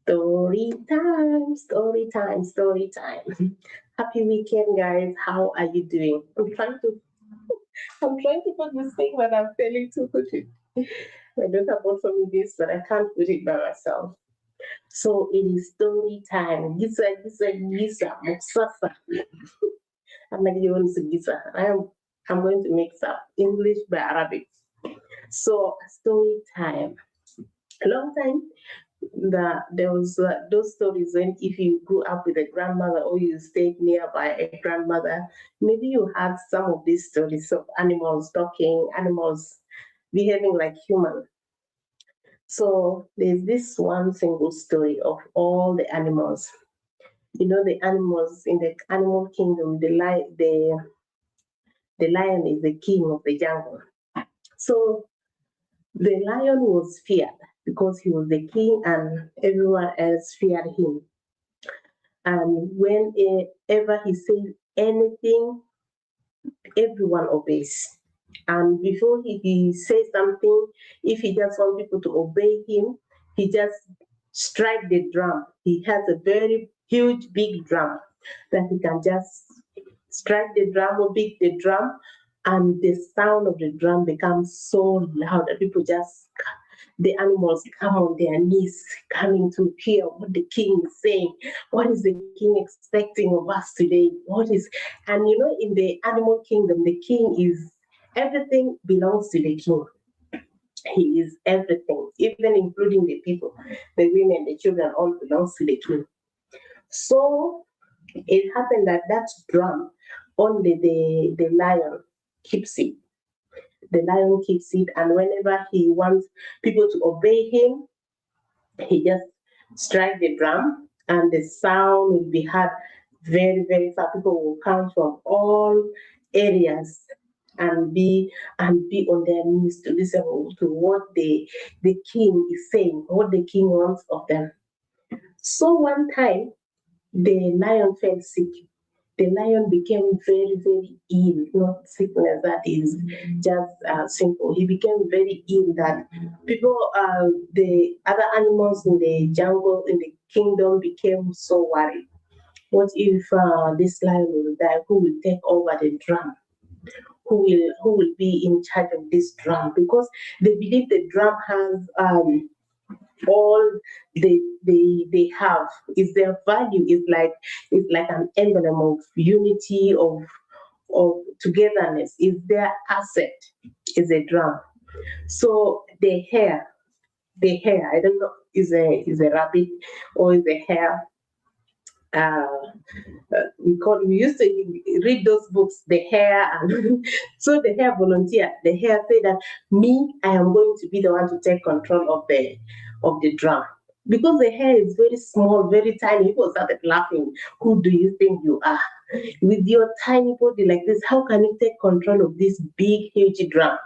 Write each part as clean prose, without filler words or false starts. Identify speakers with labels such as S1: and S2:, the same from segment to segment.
S1: Story time, story time, story time. Happy weekend, guys. How are you doing? I'm trying to put this thing, but I'm failing to put it. My daughter bought for me this, but I can't put it by myself. So it is story time. Gisa, gisa, gisa, muksasa. I'm like you want to gisa. I'm going to mix up English by Arabic. So story time. A long time there was those stories when if you grew up with a grandmother or you stayed nearby a grandmother, maybe you had some of these stories of animals talking, animals behaving like human. So there's this one single story of all the animals. You know, the animals in the animal kingdom, the lion is the king of the jungle. So the lion was feared because he was the king and everyone else feared him. And whenever he says anything, everyone obeys. And before he says something, if he just wants people to obey him, he just strike the drum. He has a very huge, big drum that he can just strike the drum or beat the drum, and the sound of the drum becomes so loud that people just the animals come on their knees, coming to hear what the king is saying. What is the king expecting of us today? What is, and you know, in the animal kingdom, the king is everything belongs to the king. He is everything, even including the people, the women, the children, all belongs to the king. So it happened that that drum, only the lion keeps it. The lion keeps it, and whenever he wants people to obey him, he just strike the drum and the sound will be heard very, very far. People will come from all areas and be on their knees to listen to what the king is saying, what the king wants of them. So one time the lion fell sick. The lion became very, very ill. Not sickness that is just simple. He became very ill that people, the other animals in the jungle, in the kingdom, became so worried. What if this lion will die? Who will take over the drum? Who will be in charge of this drum? Because they believe the drum has all they have is their value is like an emblem of unity of togetherness, is their asset, is a drum. So the hare, I don't know, is a rabbit or is a hare. We used to read those books, the hare, and so the hare volunteer. The hare said that me, I am going to be the one to take control of the drum. Because the hare is very small, very tiny, people started laughing. Who do you think you are? With your tiny body like this, how can you take control of this big, huge drum?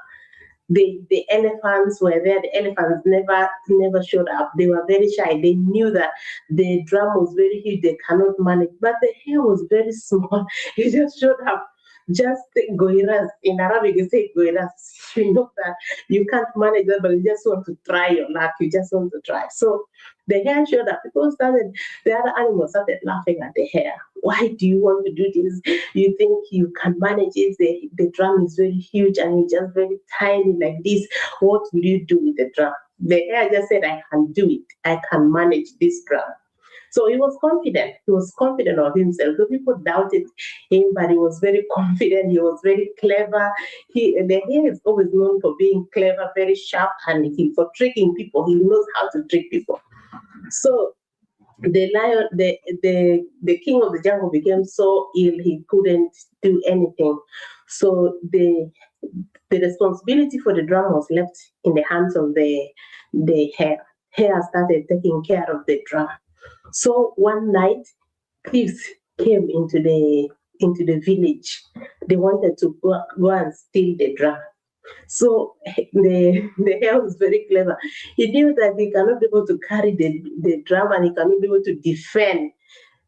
S1: The elephants were there. The elephants never showed up. They were very shy. They knew that the drum was very huge. They cannot manage. But the hare was very small. He just showed up. Just goiras. In Arabic, you say goiras. You know that you can't manage that, but you just want to try your luck. You just want to try. So the hare showed up. The other animals started laughing at the hare. Why do you want to do this? You think you can manage it? The drum is very huge and you're just very tiny like this. What will you do with the drum? The hare just said, I can do it. I can manage this drum. So he was confident. He was confident of himself. The people doubted him, but he was very confident. He was very clever. The hare is always known for being clever, very sharp, and for tricking people. He knows how to trick people. So the lion, the king of the jungle became so ill he couldn't do anything. So the responsibility for the drum was left in the hands of the hare. Hare started taking care of the drum. So one night, thieves came into the village. They wanted to go and steal the drum. So the hare was very clever. He knew that he cannot be able to carry the drum and he cannot be able to defend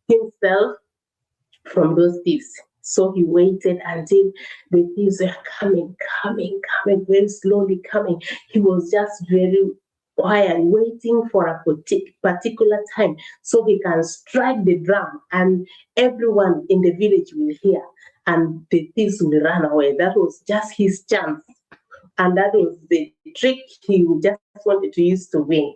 S1: himself from those thieves. So he waited until the thieves were coming, very slowly coming. He was just very while waiting for a particular time so he can strike the drum and everyone in the village will hear and the thieves will run away. That was just his chance. And that was the trick he just wanted to use to win.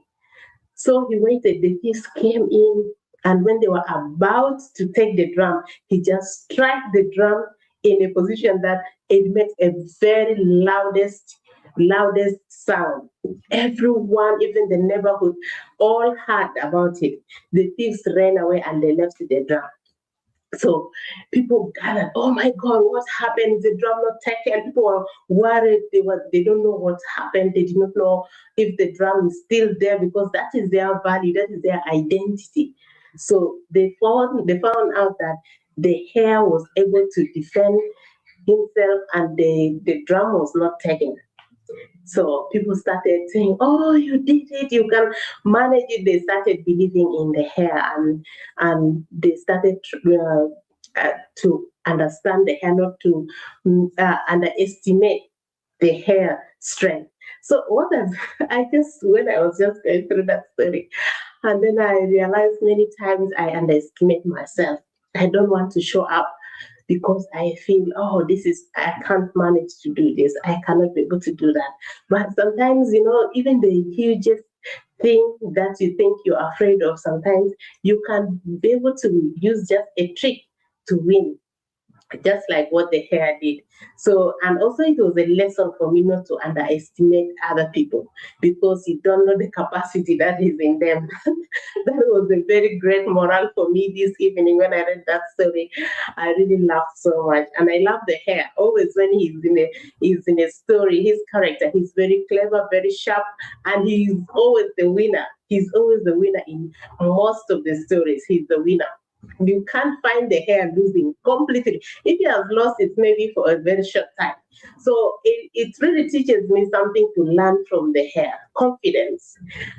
S1: So he waited, the thieves came in, and when they were about to take the drum, he just struck the drum in a position that it makes a very loudest sound. Everyone, even the neighborhood, all heard about it. The thieves ran away and they left the drum. So people gathered, oh my God, what happened? Is the drum not taken? People were worried. They don't know what happened. They did not know if the drum is still there because that is their value, that is their identity. So they found out that the hare was able to defend himself and the drum was not taken. So people started saying, "Oh, you did it! You can manage it." They started believing in the hair, and they started to understand the hair, not to underestimate the hair strength. So what I just when I was just going through that story, and then I realized many times I underestimate myself. I don't want to show up because I feel, oh, I can't manage to do this. I cannot be able to do that. But sometimes, even the hugest thing that you think you're afraid of, sometimes you can be able to use just a trick to win, just like what the hair did. So, and also it was a lesson for me not to underestimate other people because you don't know the capacity that is in them. That was a very great moral for me this evening when I read that story. I really laughed so much, and I love the hair. Always when he's in a story, his character, he's very clever, very sharp, and he's always the winner. He's always the winner in most of the stories. He's the winner. You can't find the hair losing completely. If you have lost it, maybe for a very short time. So it really teaches me something to learn from the hair: confidence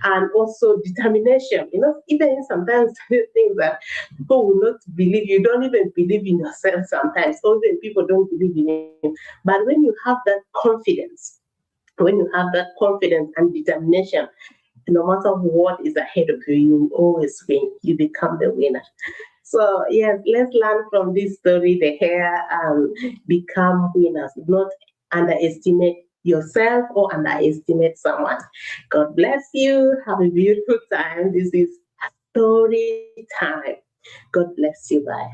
S1: and also determination. Even sometimes things that people will not believe, you don't even believe in yourself sometimes, or even people don't believe in you. But when you have that confidence and determination, no matter what is ahead of you, you always win. You become the winner. So yes, let's learn from this story. The hair become winners. Not underestimate yourself or underestimate someone. God bless you. Have a beautiful time. This is story time. God bless you. Bye.